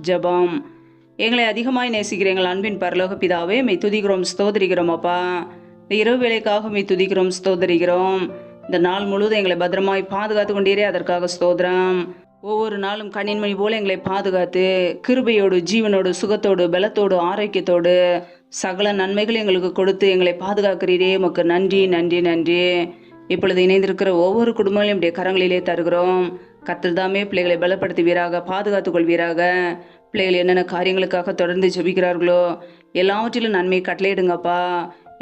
ஜெபம். எங்களை அதிகமாய் நேசிக்கிற எங்கள் அன்பின் பரலோக பிதாவே, மெய் துதிக்கிறோம், ஸ்தோத்திரிக்கிறோம் அப்பா. இந்த இரவு வேலைக்காக மெய் துதிக்கிறோம், ஸ்தோத்திரிக்கிறோம். இந்த நாள் முழுவதும் எங்களை பத்திரமாய் பாதுகாத்து கொண்டீரே, அதற்காக ஸ்தோத்திரம். ஒவ்வொரு நாளும் கண்ணின்மணி போல எங்களை பாதுகாத்து கிருபையோடு, ஜீவனோடு, சுகத்தோடு, பலத்தோடு, ஆரோக்கியத்தோடு சகல நன்மைகள் எங்களுக்கு கொடுத்து எங்களை பாதுகாக்கிறீரே, உமக்கு நன்றி நன்றி நன்றி. இப்பொழுது இணைந்திருக்கிற ஒவ்வொரு குடும்பங்களையும் இப்படிய கரங்களிலே தருகிறோம். கர்த்தர் தாமே பிள்ளைகளை பலப்படுத்துவீராக, பாதுகாத்துக் கொள்வீராக. பிள்ளைகள் என்னென்ன காரியங்களுக்காக தொடர்ந்து ஜெபிக்கிறார்களோ எல்லாவற்றிலும் நன்மையை கட்டளையிடுங்கப்பா.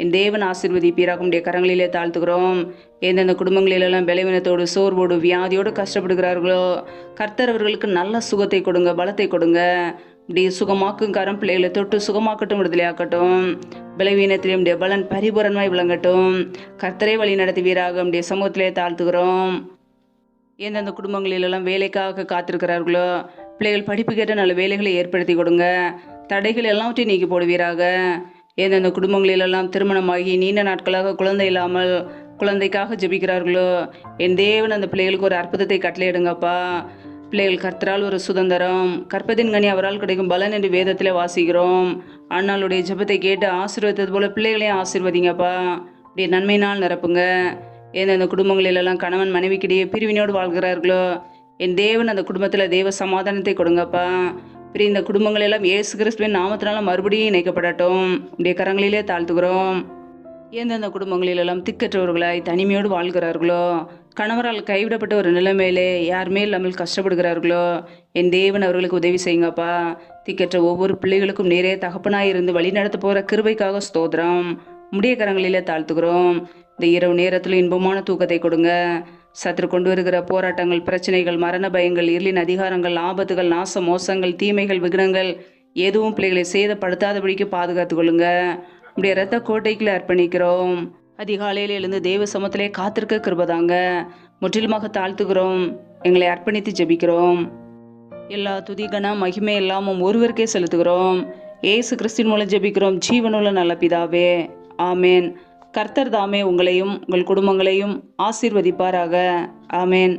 என் தேவன் ஆசீர்வதிப்பீராக உடைய கரங்களிலே தாழ்த்துகிறோம். எந்தெந்த குடும்பங்களிலெல்லாம் பலவீனத்தோடு, சோர்வோடு, வியாதியோடு கஷ்டப்படுகிறார்களோ கர்த்தர் அவர்களுக்கு நல்ல சுகத்தை கொடுங்க, பலத்தை கொடுங்க. இப்படி சுகமாக்கும் கரம் பிள்ளைகளை தொட்டு சுகமாக்கட்டும், விடுதலையாக்கட்டும். பலவீனத்திலே உடைய பலன் பரிபூரணமாய் விளங்கட்டும். கர்த்தரை வழி நடத்துவீராக உடைய சமூகத்திலே தாழ்த்துகிறோம். எந்தெந்த குடும்பங்களிலெல்லாம் வேலைக்காக காத்திருக்கிறார்களோ பிள்ளைகள் படிப்பு கேட்ட நல்ல வேலைகளை ஏற்படுத்தி கொடுங்க. தடைகள் எல்லாவற்றையும் நீக்கி போடுவீராக. எந்தெந்த குடும்பங்களிலெல்லாம் திருமணமாகி நீண்ட நாட்களாக குழந்தை இல்லாமல் குழந்தைக்காக ஜெபிக்கிறார்களோ என் தேவன் அந்த பிள்ளைகளுக்கு ஒரு அற்புதத்தை கட்டளையிடுங்கப்பா. பிள்ளைகள் கர்த்தரால் ஒரு சுதந்திரம், கற்பதின் கனி அவரால் கிடைக்கும் பலன் என்று வேதத்தில் வாசிக்கிறோம். அண்ணாளுடைய ஜெபத்தை கேட்டு ஆசீர்வதித்தது போல பிள்ளைகளையும் ஆசீர்வதிங்கப்பா. இப்படி நன்மையினால் நிரப்புங்க. எந்தெந்த குடும்பங்களிலெல்லாம் கணவன் மனைவிக்கிடையே பிரிவினோடு வாழ்கிறார்களோ என் தேவன் அந்த குடும்பத்தில் தேவ சமாதானத்தை கொடுங்கப்பா. இப்படி இந்த குடும்பங்கள் எல்லாம் இயேசு கிறிஸ்துவின் நாமத்தினால மறுபடியும் இணைக்கப்படட்டும். உடைய கரங்களிலே தாழ்த்துகிறோம். எந்தெந்த குடும்பங்களிலெல்லாம் திக்கற்றவர்களாய் தனிமையோடு வாழ்கிறார்களோ, கணவரால் கைவிடப்பட்ட ஒரு நிலைமையிலே யாருமே இல்லாமல் கஷ்டப்படுகிறார்களோ என் தேவன் அவர்களுக்கு உதவி செய்யுங்கப்பா. திக்கற்ற ஒவ்வொரு பிள்ளைகளுக்கும் நேரே தகப்பனாய் இருந்து வழி நடத்த போகிற கிருபைக்காக ஸ்தோத்திரம். முடிய கரங்களிலே தாழ்த்துகிறோம். இந்த இரவு நேரத்தில் இன்பமான தூக்கத்தை கொடுங்க. சத்துரு கொண்டு வருகிற போராட்டங்கள், பிரச்சனைகள், மரண பயங்கள், இருளின் அதிகாரங்கள், ஆபத்துகள், நாச மோசங்கள், தீமைகள், விக்னங்கள் எதுவும் பிள்ளைகளை சேதப்படுத்தாதபடிக்கு பாதுகாத்து கொள்ளுங்க. உடைய இரத்த கோட்டைக்குள்ள அர்ப்பணிக்கிறோம். அதிகாலையில் எழுந்து தேவ சமத்திலே காத்திருக்க கிருபதாங்க. முற்றிலுமாக தாழ்த்துகிறோம். எங்களை அர்ப்பணித்து ஜெபிக்கிறோம். எல்லா துதி கன மகிமை எல்லாமும் ஒருவருக்கே செலுத்துகிறோம். ஏசு கிறிஸ்தின் மூலம் ஜெபிக்கிறோம் ஜீவனுள்ள நல்ல பிதாவே, ஆமேன். கர்த்தர் தாமே உங்களையும் உங்கள் குடும்பங்களையும் ஆசீர்வதிப்பாராக. ஆமேன்.